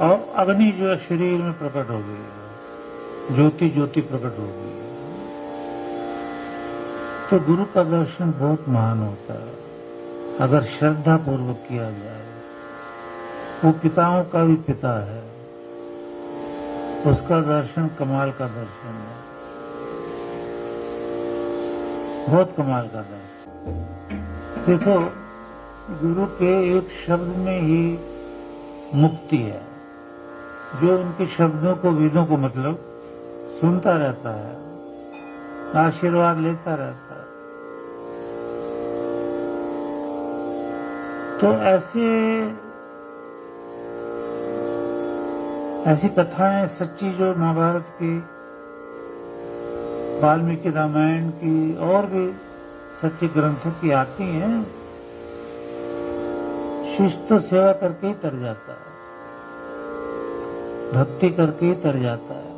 और अग्नि जो है शरीर में प्रकट हो गई है, ज्योति ज्योति प्रकट हो गई है, तो गुरु का दर्शन बहुत महान होता है अगर श्रद्धा पूर्वक किया जाए। वो पिताओं का भी पिता है, उसका दर्शन कमाल का दर्शन है, बहुत कमाल का दर्शन। देखो, गुरु के एक शब्द में ही मुक्ति है। जो उनके शब्दों को, वेदों को मतलब सुनता रहता है, आशीर्वाद लेता रहता है। तो ऐसी कथाएं सच्ची जो महाभारत की, वाल्मीकि रामायण की और भी सच्चे ग्रंथों की आती हैं, शिष्य तो सेवा करके ही तर जाता है, भक्ति करके ही तर जाता है,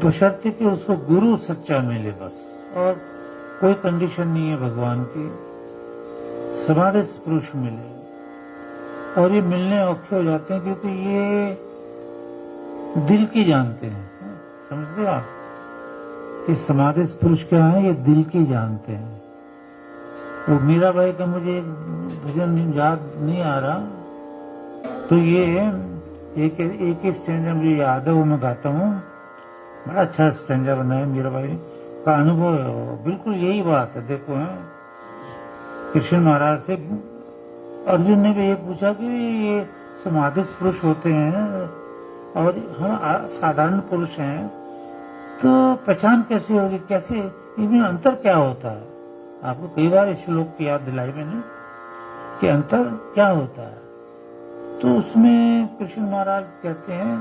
बशर्ते कि उसको गुरु सच्चा मिले बस। और कोई कंडीशन नहीं है भगवान की, समाधि पुरुष मिले। और ये मिलने औखे हो जाते हैं क्योंकि ये दिल की जानते हैं, समझते हो आप? कि समाधि पुरुष क्या है, ये दिल की जानते हैं। वो मीराबाई का मुझे एक भजन याद नहीं आ रहा, तो ये एक स्टैंडा मुझे याद है, वो मैं गाता हूँ। बड़ा अच्छा स्टैंडा बना है, मीराबाई का अनुभव है वो। बिल्कुल यही बात है। देखो, कृष्ण महाराज से अर्जुन ने भी ये पूछा कि ये समाधि पुरुष होते हैं और हम साधारण पुरुष हैं, तो पहचान कैसे होगी, कैसे इनमें अंतर क्या होता है? आपको कई बार इस श्लोक की याद दिलाई मैंने कि अंतर क्या होता है। तो उसमें कृष्ण महाराज कहते हैं,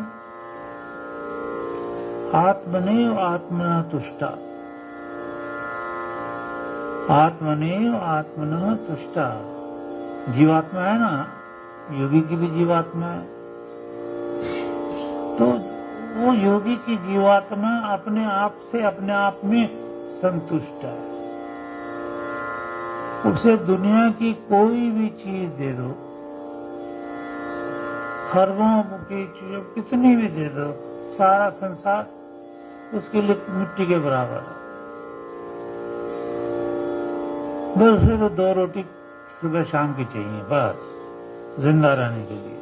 आत्मनेव आत्मना तुष्टा, आत्मनेव आत्मना तुष्टा। जीवात्मा है ना, योगी की भी जीवात्मा है। तो वो योगी की जीवात्मा अपने आप से, अपने आप में संतुष्ट है। उसे दुनिया की कोई भी चीज दे दो, खरबों की चीज कितनी भी दे दो, सारा संसार उसके लिए मिट्टी के बराबर है। बस उसे तो 2 रोटी सुबह शाम की चाहिए, बस जिंदा रहने के लिए।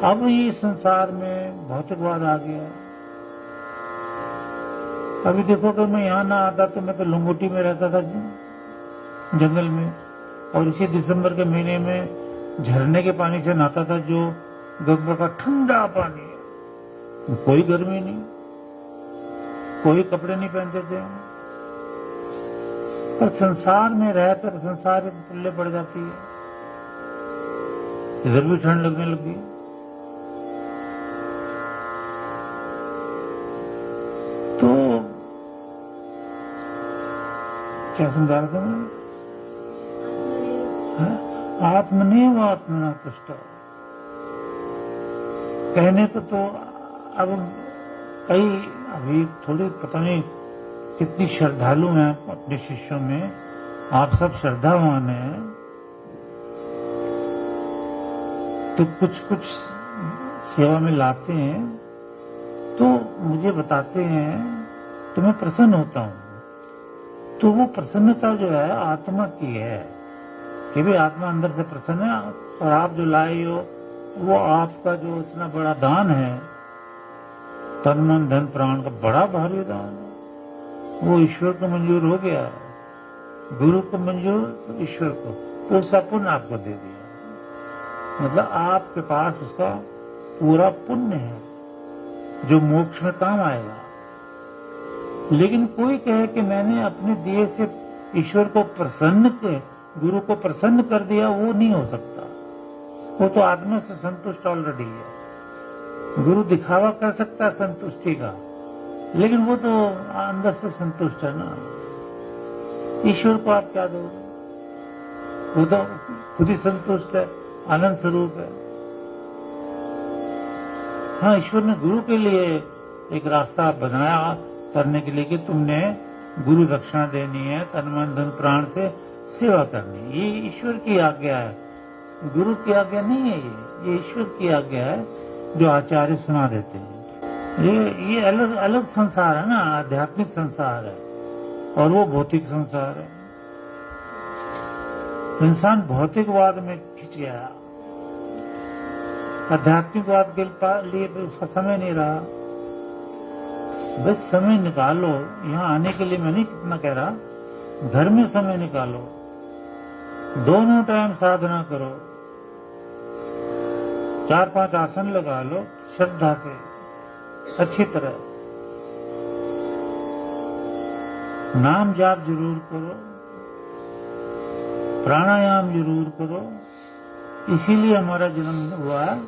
अब ये संसार में भौतिकवाद आ गया। अभी देखो, अगर मैं यहाँ ना आता तो मैं तो लंगोटी में रहता था, जंगल में, और इसी दिसंबर के महीने में झरने के पानी से नहाता था, जो गंगा का ठंडा पानी है। कोई गर्मी नहीं, कोई कपड़े नहीं पहनते थे। पर संसार में रहकर संसार पुल्ले पड़ जाती है, इधर भी ठंड लगने लगी। तो क्या समझा रहा था मैं? आत्मनेव आत्मना तुष्ट। कहने को तो अब कई, अभी थोड़ी पता नहीं कितनी श्रद्धालु हैं अपने शिष्यों में, आप सब श्रद्धावान हैं, तो कुछ कुछ सेवा में लाते हैं, तो मुझे बताते हैं, तो मैं प्रसन्न होता हूं। तो वो प्रसन्नता जो है आत्मा की है, कि भी आत्मा अंदर से प्रसन्न है। और आप जो लाए हो, वो आपका जो इतना बड़ा दान है, तन मन धन प्राण का बड़ा भारी दान है, वो ईश्वर को मंजूर हो गया है। गुरु को मंजूर तो ईश्वर को, तो उसका पुण्य आपको दे दिया। मतलब आपके पास उसका पूरा पुण्य है जो मोक्ष में काम आएगा। लेकिन कोई कहे कि मैंने अपने दिए से ईश्वर को प्रसन्न कर, गुरु को प्रसन्न कर दिया, वो नहीं हो सकता। वो तो आत्मा से संतुष्ट ऑलरेडी है। गुरु दिखावा कर सकता है संतुष्टि का, लेकिन वो तो अंदर से संतुष्ट है ना। ईश्वर को आप क्या दोगे? वो तो खुद ही संतुष्ट है, आनंद स्वरूप है। हाँ, ईश्वर ने गुरु के लिए एक रास्ता बनाया करने के लिए कि तुमने गुरु दक्षिणा देनी है, तन मन धन प्राण से सेवा करनी। ये ईश्वर की आज्ञा है, गुरु की आज्ञा नहीं है। ये ईश्वर की आज्ञा है जो आचार्य सुना देते हैं। ये अलग अलग संसार है ना, आध्यात्मिक संसार है और वो भौतिक संसार है। इंसान भौतिकवाद में खिंच गया, आध्यात्मिकवाद के लिए उसका समय नहीं रहा। बस समय निकालो, यहाँ आने के लिए मैं नहीं कितना कह रहा, घर में समय निकालो, दोनों टाइम साधना करो, 4-5 आसन लगा लो श्रद्धा से अच्छी तरह, नाम जाप जरूर करो, प्राणायाम जरूर करो। इसीलिए हमारा जन्म हुआ है